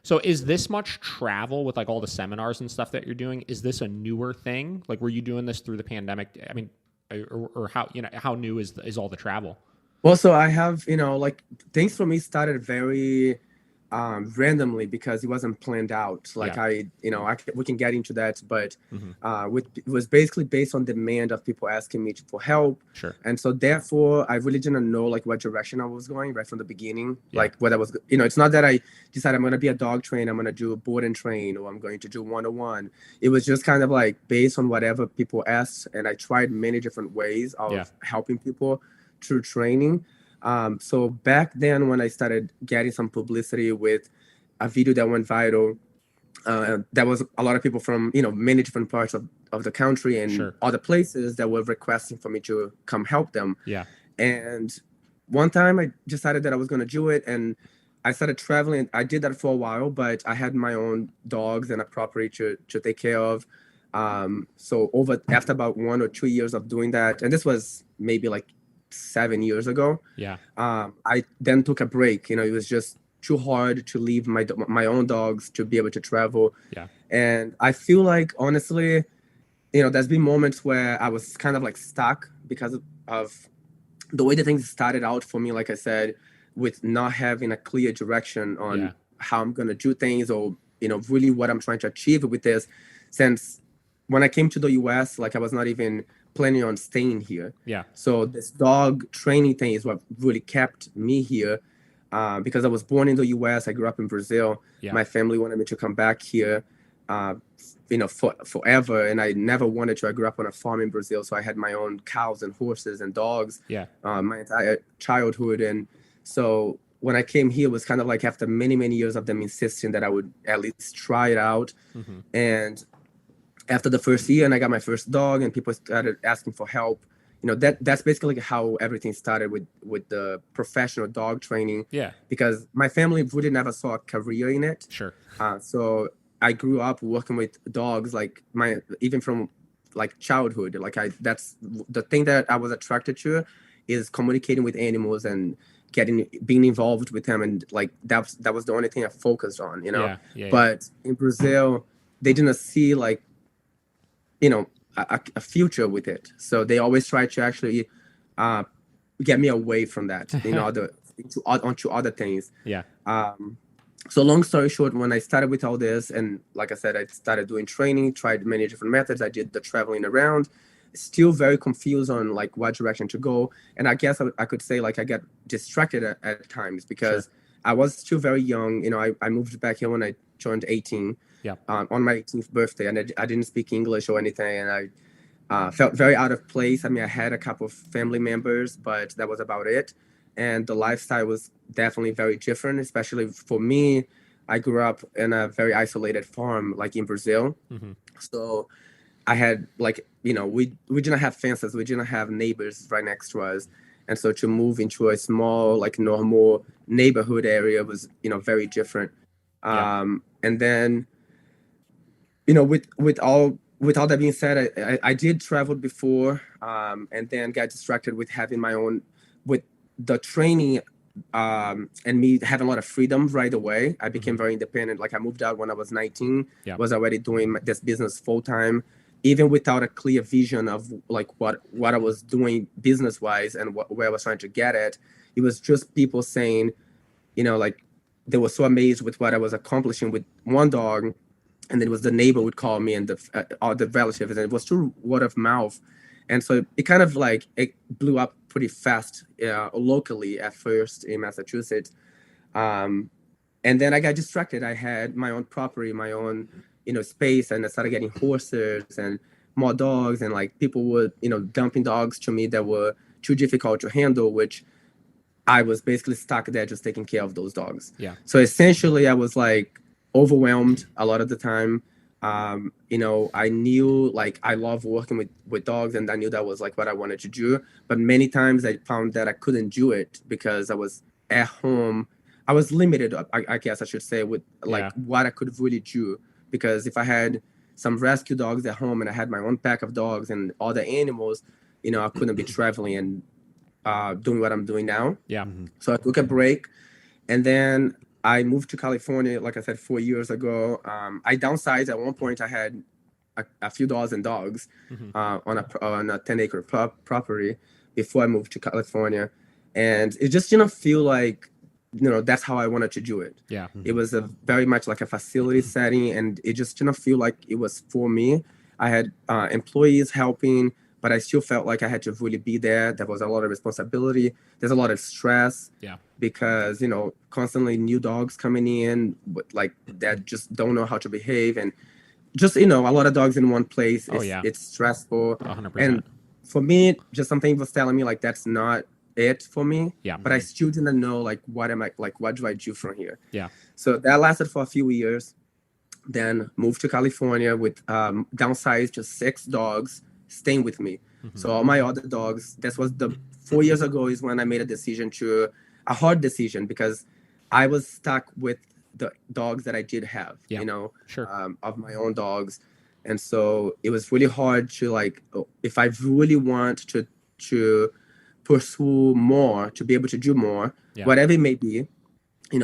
So is this much travel with like all the seminars and stuff that you're doing? Is this a newer thing? Like, were you doing this through the pandemic? I mean, or how, how new is all the travel? Well, so I have, like things for me started very randomly because it wasn't planned out. Like Yeah. we can get into that, but Mm-hmm. it was basically based on demand of people asking me for help. Sure. And so therefore I really didn't know like what direction I was going right from the beginning. Yeah. Like what I was, it's not that I decided I'm going to be a dog trainer, I'm going to do a board and train, or I'm going to do one-on-one. It was just kind of like based on whatever people asked. And I tried many different ways of helping people through training. So back then when I started getting some publicity with a video that went viral, there was a lot of people from, many different parts of the country and other places that were requesting for me to come help them. Yeah. And one time I decided that I was going to do it, and I started traveling. I did that for a while, but I had my own dogs and a property to take care of. So after about 1 or 2 years of doing that, and this was maybe like 7 years ago. Yeah. I then took a break. It was just too hard to leave my own dogs to be able to travel. Yeah. And I feel like, honestly, there's been moments where I was kind of like stuck because of the way the things started out for me, like I said, with not having a clear direction on how I'm going to do things, or, really what I'm trying to achieve with this. Since when I came to the US, like I was not even planning on staying here. Yeah. So this dog training thing is what really kept me here, because I was born in the US. I grew up in Brazil. Yeah. My family wanted me to come back here, forever. And I never wanted to. I grew up on a farm in Brazil. So I had my own cows and horses and dogs, my entire childhood. And so when I came here, it was kind of like after many, many years of them insisting that I would at least try it out. Mm-hmm. And after the first year, and I got my first dog, and people started asking for help. That's basically how everything started with the professional dog training. Yeah. Because my family really never saw a career in it. Sure. So I grew up working with dogs, like even from like childhood. Like that's the thing that I was attracted to, is communicating with animals and being involved with them, and like that was the only thing I focused on. But in Brazil, they didn't see like a future with it, so they always try to actually get me away from that onto other things. So long story short, when I started with all this, and like I said, I started doing training, tried many different methods. I did the traveling around, still very confused on like what direction to go. And I guess I could say like I got distracted at times because I was still very young. I moved back here when I turned 18. On my 18th birthday, and I didn't speak English or anything, and I felt very out of place. I mean, I had a couple of family members, but that was about it. And the lifestyle was definitely very different, especially for me. I grew up in a very isolated farm, like in Brazil. Mm-hmm. So I had like, we didn't have fences, we didn't have neighbors right next to us. And so to move into a small, like normal neighborhood area was, very different. And then, with all that being said, I did travel before, and then got distracted with having my own, with the training, and me having a lot of freedom right away. I became very independent. Like I moved out when I was 19, was already doing this business full time, even without a clear vision of like what I was doing business wise and where I was trying to get at. It was just people saying, like they were so amazed with what I was accomplishing with one dog. And then it was the neighbor would call me, and the relatives, and it was through word of mouth. And so it kind of like, it blew up pretty fast locally at first in Massachusetts. And then I got distracted. I had my own property, my own, space, and I started getting horses and more dogs, and like people were, dumping dogs to me that were too difficult to handle, which I was basically stuck there just taking care of those dogs. Yeah. So essentially I was like overwhelmed a lot of the time. I knew like I love working with dogs, and I knew that was like what I wanted to do. But many times I found that I couldn't do it because I was at home. I was limited, I guess I should say, with like what I could really do. Because if I had some rescue dogs at home and I had my own pack of dogs and other animals, I couldn't be traveling and doing what I'm doing now. Yeah. So I took a break, and then I moved to California, like I said, 4 years ago. I downsized. At one point, I had a few dozen dogs on a 10-acre property before I moved to California. And it just didn't feel like, that's how I wanted to do it. Yeah. It was a very much like a facility setting, and it just didn't feel like it was for me. I had employees helping, but I still felt like I had to really be there. There was a lot of responsibility. There's a lot of stress. Yeah. Because, constantly new dogs coming in, like that just don't know how to behave. And just, a lot of dogs in one place. It's stressful. 100%. And for me, just something was telling me like, that's not it for me. Yeah. But I still didn't know like, what do I do from here? Yeah. So that lasted for a few years. Then moved to California with downsized to 6 dogs staying with me. So all my other dogs, this was 4 years ago is when I made a hard decision, because I was stuck with the dogs that I did have, Sure. Of my own dogs. And so it was really hard to like, if I really want to pursue more, to be able to do more, whatever it may be,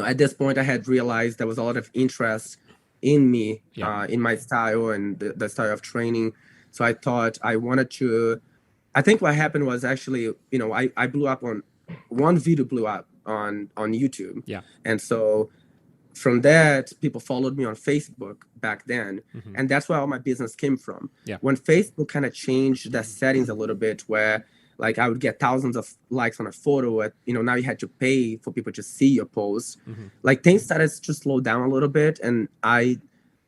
at this point I had realized there was a lot of interest in me, in my style and the style of training. So I thought I think what happened was actually, I blew up on one video on YouTube. Yeah. And so from that, people followed me on Facebook back then. And that's where all my business came from. Yeah. When Facebook kind of changed the settings a little bit, where like I would get thousands of likes on a photo, now you had to pay for people to see your post. Like things started to slow down a little bit. And I,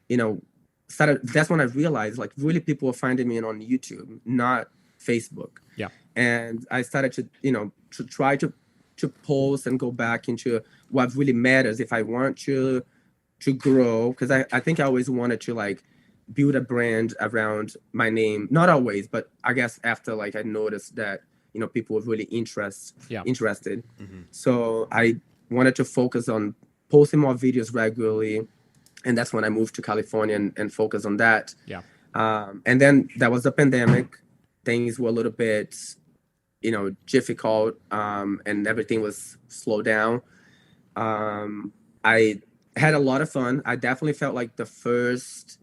that's when I realized like really people were finding me on YouTube, not Facebook. Yeah. And I started to try to post and go back into what really matters if I want to grow. Because I think I always wanted to like build a brand around my name. Not always, but I guess after like I noticed that, people were really interested. So I wanted to focus on posting more videos regularly. And that's when I moved to California and focused on that. Yeah. And then there was the pandemic. Things were a little bit, difficult, and everything was slowed down. I had a lot of fun. I definitely felt like the first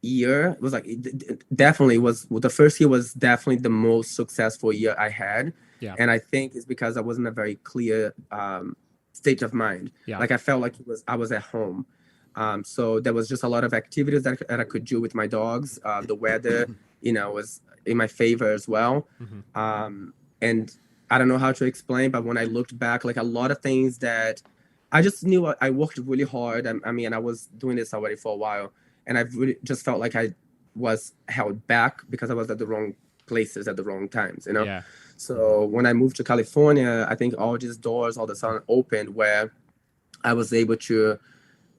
year was like, the first year was definitely the most successful year I had. Yeah. And I think it's because I was in a very clear state of mind. Yeah. Like I felt like I was at home. So there was just a lot of activities that I could do with my dogs. The weather, was in my favor as well. And I don't know how to explain, but when I looked back, like a lot of things that I just knew I worked really hard. I mean, I was doing this already for a while, and I really just felt like I was held back because I was at the wrong places at the wrong times, Yeah. So when I moved to California, I think all these doors all of a sudden opened where I was able to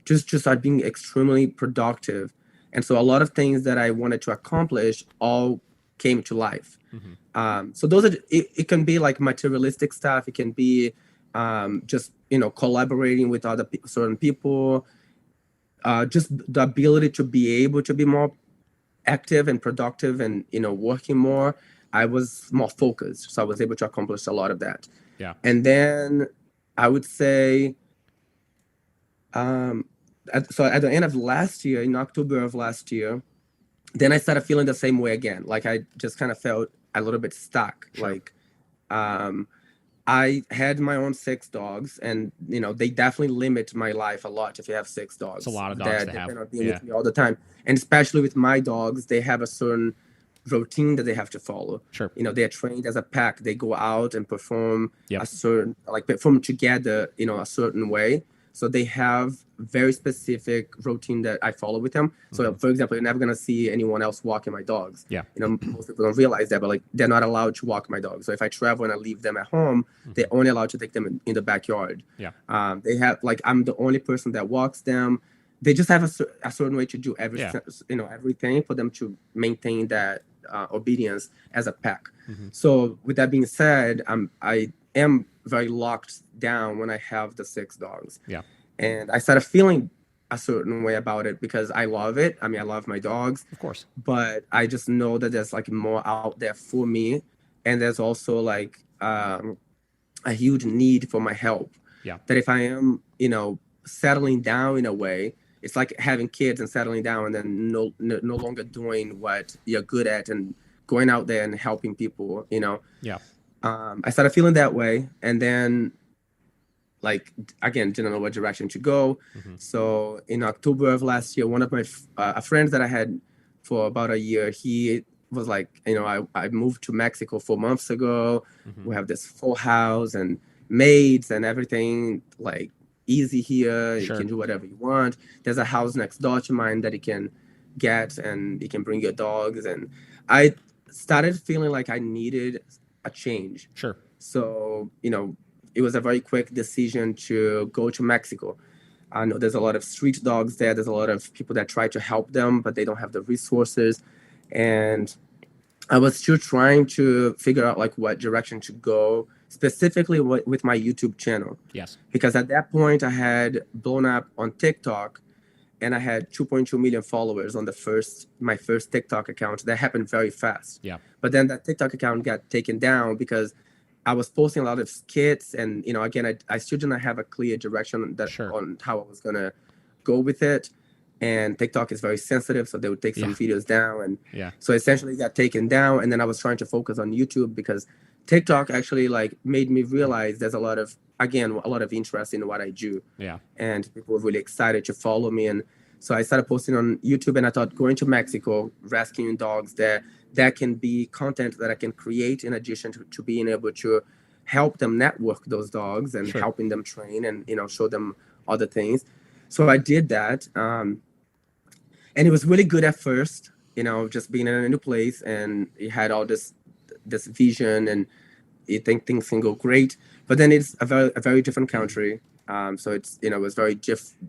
just start being extremely productive. And so a lot of things that I wanted to accomplish all came to life. So those are, it can be like materialistic stuff. It can be just, collaborating with other certain people, just the ability to be able to be more active and productive and, working more. I was more focused. So I was able to accomplish a lot of that. Yeah. And then I would say, so at the end of last year, in October of last year, then I started feeling the same way again. Like I just kind of felt a little bit stuck. Sure. Like I had my own 6 dogs, and they definitely limit my life a lot if you have 6 dogs. It's a lot of dogs to have. Depend on being with me all the time. And especially with my dogs, they have a certain routine that they have to follow. Sure. They're trained as a pack. They go out and perform Yep. perform together, a certain way. So they have very specific routine that I follow with them. So for example, you're never going to see anyone else walking my dogs. Yeah. Most people don't realize that, but like they're not allowed to walk my dogs. So if I travel and I leave them at home, they're only allowed to take them in the backyard. Yeah. They have I'm the only person that walks them. They just have a certain way to do everything for them to maintain that obedience as a pack. So with that being said, I am very locked down when I have the 6 dogs. Yeah. And I started feeling a certain way about it because I love it. I mean, I love my dogs. Of course. But I just know that there's like more out there for me. And there's also like a huge need for my help. Yeah. That if I am, settling down in a way. It's like having kids and settling down and then no longer doing what you're good at and going out there and helping people, you know. Yeah. I started feeling that way, and then, like, again, didn't know what direction to go. So in October of last year, one of my friends that I had for about a year, he was like, you know, I moved to Mexico 4 months ago. We have this full house and maids and everything, like, easy here. You can do whatever you want. There's a house next door to mine that you can get, and you can bring your dogs. And I started feeling like I needed a change. Sure. So, you know, it was a very quick decision to go to Mexico. I know there's a lot of street dogs there. There's a lot of people that try to help them, but they don't have the resources. And I was still trying to figure out like what direction to go, specifically with my YouTube channel. Yes. Because at that point I had blown up on TikTok, and I had 2.2 million followers on my first TikTok account. That happened very fast. Yeah. But then that TikTok account got taken down because I was posting a lot of skits, and, you know, again, I still didn't have a clear direction on how I was gonna go with it. And TikTok is very sensitive, so they would take some videos down, and so essentially it got taken down. And then I was trying to focus on YouTube because TikTok actually like made me realize there's a lot of interest in what I do. Yeah. And people were really excited to follow me. And so I started posting on YouTube, and I thought going to Mexico, rescuing dogs there, that can be content that I can create in addition to being able to help them network those dogs and helping them train and, you know, show them other things. So I did that. And it was really good at first, you know, just being in a new place, and you had all this vision, and you think things can go great, but then it's a very different country. So it's, you know, it was very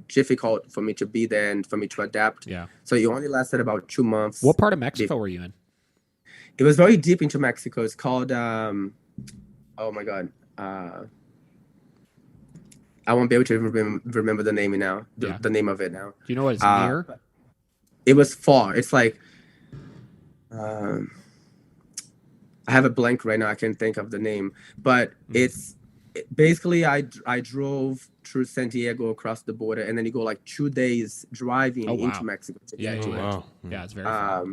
difficult for me to be there and for me to adapt. Yeah. So it only lasted about 2 months. What part of Mexico were you in? It was very deep into Mexico. It's called, oh my God. I won't be able to remember the name now, the name of it now. Do you know what it's near? It was far. It's like, I have a blank right now. I can't think of the name, but basically I drove through San Diego across the border, and then you go like 2 days driving into Mexico to get to it. Wow. Yeah, it's very far.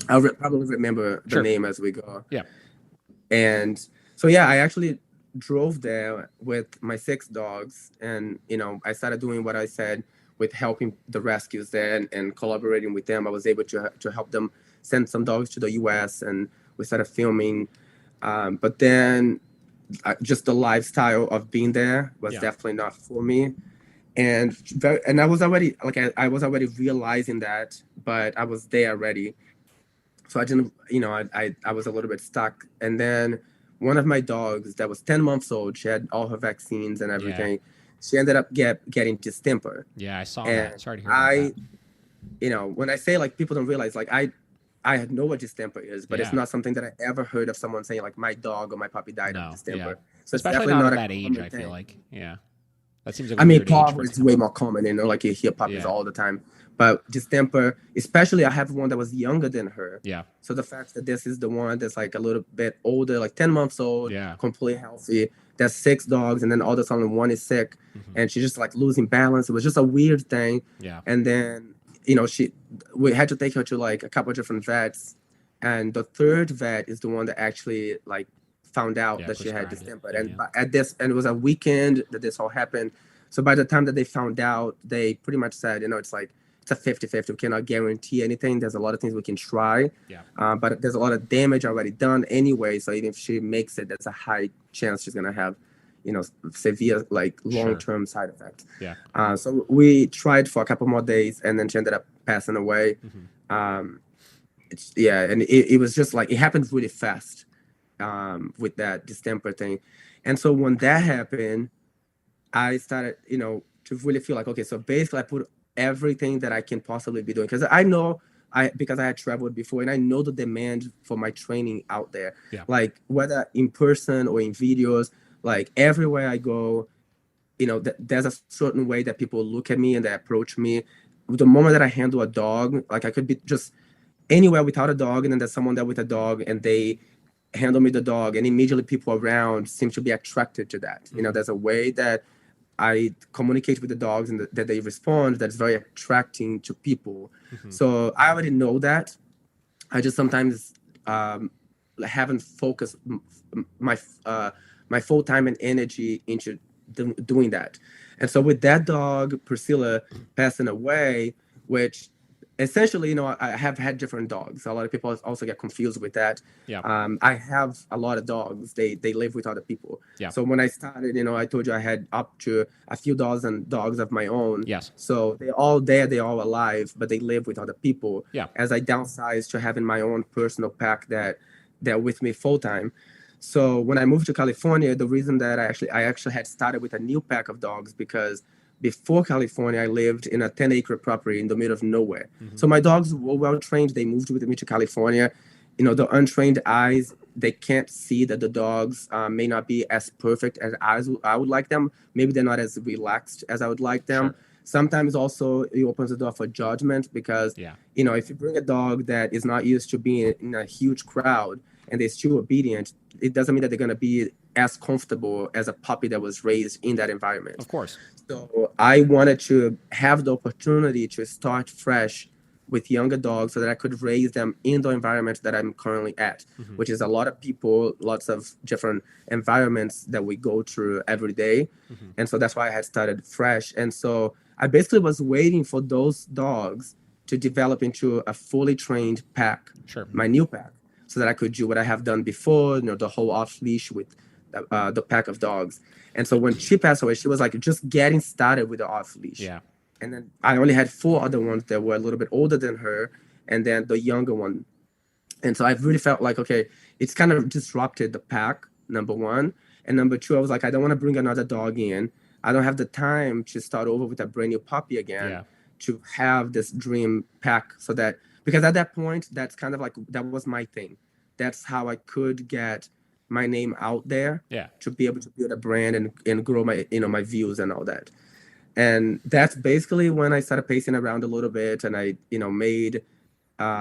I'll probably remember the name as we go. Yeah. And so, yeah, I actually drove there with my 6 dogs, and, you know, I started doing what I said with helping the rescues there and collaborating with them. I was able to help them send some dogs to the US, and we started filming. But then just the lifestyle of being there was definitely not for me. And I was already I was already realizing that, but I was there already. So I didn't, you know, I was a little bit stuck. And then one of my dogs that was 10 months old, she had all her vaccines and everything. She ended up getting distemper. Yeah, I saw that. Sorry to hear about that. You know, when I say like people don't realize, like I know what distemper is, but it's not something that I ever heard of someone saying like my dog or my puppy died of distemper. So especially it's not definitely at that age, I feel like. Yeah. That seems like I mean, cough is way more common, you know, like you hear puppies all the time. But distemper, especially I have one that was younger than her. Yeah. So the fact that this is the one that's like a little bit older, like 10 months old, completely healthy. There's 6 dogs, and then all of a sudden one is sick, and she's just like losing balance. It was just a weird thing. Yeah. And then, you know, we had to take her to like a couple of different vets, and the 3rd vet is the one that actually like found out that she had distemper. And and it was a weekend that this all happened. So by the time that they found out, they pretty much said, you know, it's like, it's a 50-50. We cannot guarantee anything. There's a lot of things we can try. Yeah. But there's a lot of damage already done anyway. So even if she makes it, there's a high chance she's going to have, you know, severe, like long-term side effects. Yeah. So we tried for a couple more days, and then she ended up passing away. And it was just like, it happened really fast with that distemper thing. And so when that happened, I started, you know, to really feel like, okay, so basically I put everything that I can possibly be doing, because I know because I had traveled before, and I know the demand for my training out there. Yeah. Like whether in person or in videos, like everywhere I go, you know, there's a certain way that people look at me and they approach me. The moment that I handle a dog, like I could be just anywhere without a dog, and then there's someone there with a dog, and they handle me the dog, and immediately people around seem to be attracted to that. You know, there's a way that I communicate with the dogs and that they respond, that's very attracting to people. So I already know that. I just sometimes haven't focused my my full time and energy into doing that. And so with that dog, Priscilla, passing away, which essentially, I have had different dogs. A lot of people also get confused with that. Yeah. I have a lot of dogs. They live with other people. Yeah. So when I started, I told you I had up to a few dozen dogs of my own. Yes. So they're all there, they're all alive, but they live with other people. Yeah. As I downsized to having my own personal pack that they're with me full time. So when I moved to California, the reason that I actually had started with a new pack of dogs, because before California, I lived in a 10-acre property in the middle of nowhere. So my dogs were well trained. They moved with me to California. The untrained eyes, they can't see that the dogs may not be as perfect as I would like them. Maybe they're not as relaxed as I would like them. Sure. Sometimes also it opens the door for judgment, because if you bring a dog that is not used to being in a huge crowd and they're still obedient, it doesn't mean that they're going to be as comfortable as a puppy that was raised in that environment. Of course. So I wanted to have the opportunity to start fresh with younger dogs so that I could raise them in the environment that I'm currently at, which is a lot of people, lots of different environments that we go through every day. And so that's why I had started fresh. And so I basically was waiting for those dogs to develop into a fully trained pack, my new pack, so that I could do what I have done before, the whole off leash with the pack of dogs. And so when she passed away, she was like just getting started with the off leash. Yeah. And then I only had 4 other ones that were a little bit older than her, and then the younger one. And so I really felt like, okay, it's kind of disrupted the pack, number one. And number two, I was like, I don't want to bring another dog in. I don't have the time to start over with a brand new puppy again to have this dream pack. So that, because at that point, that's kind of like, that was my thing. That's how I could get my name out there to be able to build a brand and grow my, my views and all that. And that's basically when I started pacing around a little bit, and I, made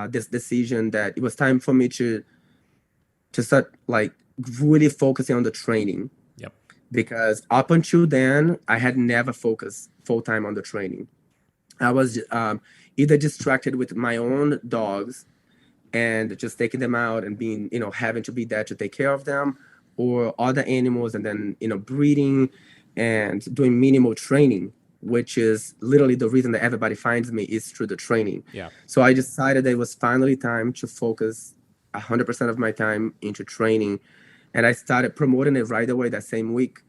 this decision that it was time for me to start like really focusing on the training. Yep. Because up until then, I had never focused full time on the training. I was either distracted with my own dogs and just taking them out and being, having to be there to take care of them, or other animals, and then, breeding and doing minimal training, which is literally the reason that everybody finds me is through the training. Yeah. So I decided that it was finally time to focus 100% of my time into training. And I started promoting it right away that same week.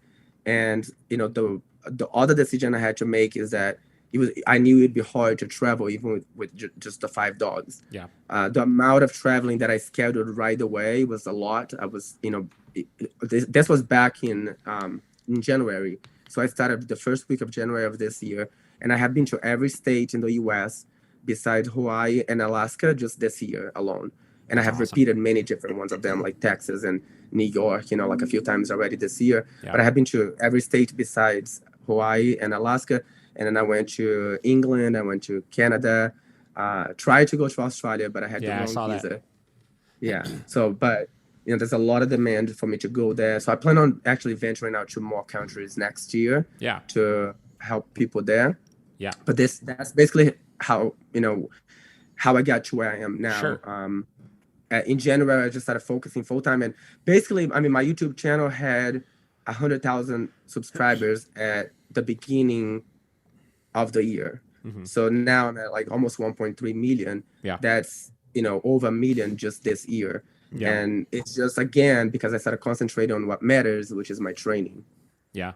And, the other decision I had to make is that I knew it'd be hard to travel even with just the 5 dogs. Yeah. The amount of traveling that I scheduled right away was a lot. I was, this was back in January. So I started the first week of January of this year, and I have been to every state in the U.S. besides Hawaii and Alaska just this year alone. And I have repeated many different ones of them, like Texas and New York, like a few times already this year. Yeah. But I have been to every state besides Hawaii and Alaska. And then I went to England, I went to Canada, tried to go to Australia, but I had the wrong visa. That. Yeah. So, but there's a lot of demand for me to go there. So I plan on actually venturing out to more countries next year. Yeah. To help people there. Yeah. But that's basically how I got to where I am now. Sure. In January, I just started focusing full time, and basically, my YouTube channel had 100,000 subscribers at the beginning of the year. Mm-hmm. So now I'm at like almost 1.3 million. Yeah. That's, over a million just this year. Yeah. And it's just, again, because I started concentrating on what matters, which is my training.